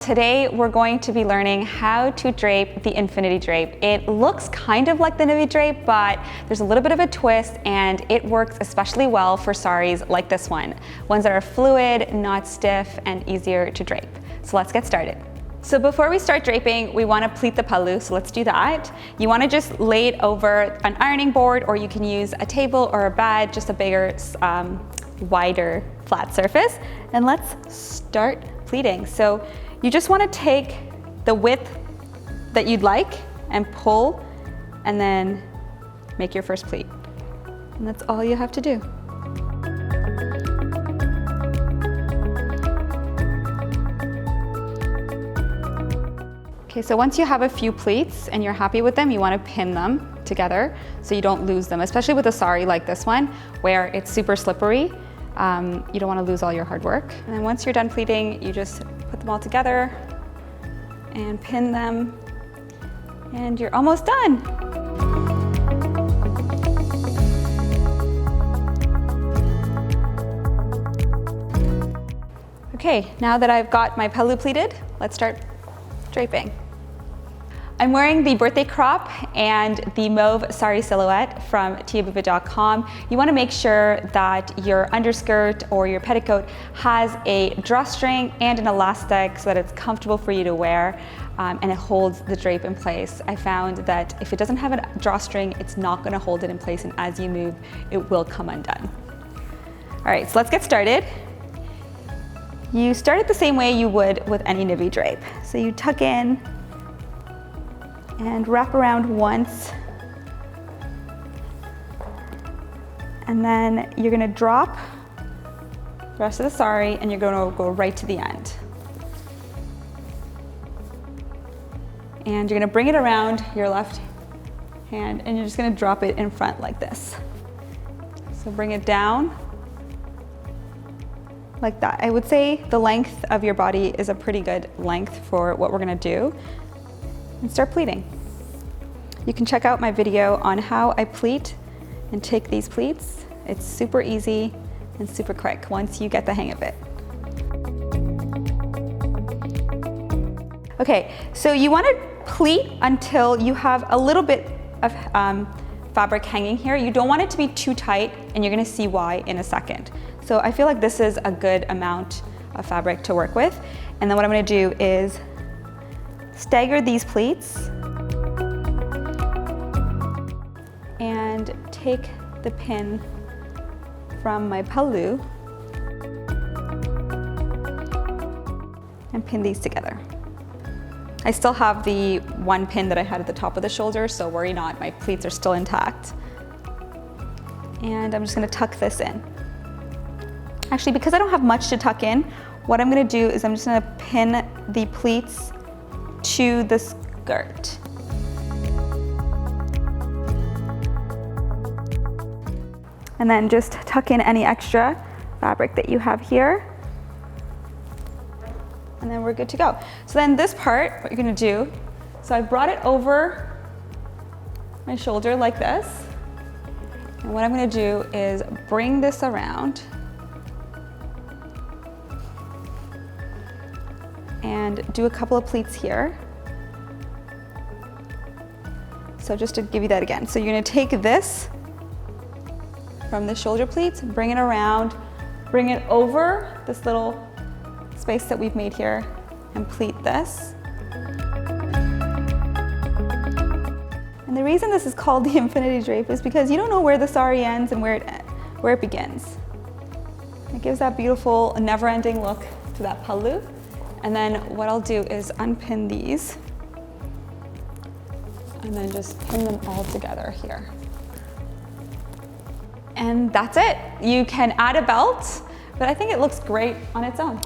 Today, we're going to be learning how to drape the infinity drape. It looks kind of like the Nivi drape, but there's a little bit of a twist and it works especially well for sarees like this one. Ones that are fluid, not stiff, and easier to drape. So let's get started. So before we start draping, we want to pleat the pallu, so let's do that. You want to just lay it over an ironing board, or you can use a table or a bed, just a bigger, wider, flat surface. And let's start pleating. So you just want to take the width that you'd like and pull, and then make your first pleat. And that's all you have to do. Okay, so once you have a few pleats and you're happy with them, you want to pin them together so you don't lose them, especially with a saree like this one where it's super slippery. You don't want to lose all your hard work. And then once you're done pleating, you just put them all together and pin them, and you're almost done. Okay, now that I've got my pallu pleated, let's start draping. I'm wearing the birthday crop and the mauve saree silhouette from tiabhuva.com. You want to make sure that your underskirt or your petticoat has a drawstring and an elastic so that it's comfortable for you to wear and it holds the drape in place. I found that if it doesn't have a drawstring, it's not going to hold it in place, and as you move, it will come undone. All right, so let's get started. You start it the same way you would with any Nivi drape. So you tuck in and wrap around once, and then you're going to drop the rest of the saree and you're going to go right to the end. And you're going to bring it around your left hand and you're just going to drop it in front like this. So bring it down like that. I would say the length of your body is a pretty good length for what we're going to do. And start pleating. You can check out my video on how I pleat and take these pleats. It's super easy and super quick once you get the hang of it. Okay, so you want to pleat until you have a little bit of fabric hanging here. You don't want it to be too tight, and you're going to see why in a second. So I feel like this is a good amount of fabric to work with. And then what I'm going to do is stagger these pleats and take the pin from my pallu and pin these together. I still have the one pin that I had at the top of the shoulder, so worry not, my pleats are still intact. And I'm just going to tuck this in. Actually, because I don't have much to tuck in, what I'm going to do is I'm just going to pin the pleats to the skirt. And then just tuck in any extra fabric that you have here. And then we're good to go. So then this part, what you're going to do, so I brought it over my shoulder like this. And what I'm going to do is bring this around and do a couple of pleats here. So just to give you that again. So you're going to take this from the shoulder pleats, bring it around, bring it over this little space that we've made here, and pleat this. And the reason this is called the infinity drape is because you don't know where the saree ends and where it begins. It gives that beautiful, never-ending look to that pallu. And then what I'll do is unpin these and then just pin them all together here. And that's it. You can add a belt, but I think it looks great on its own.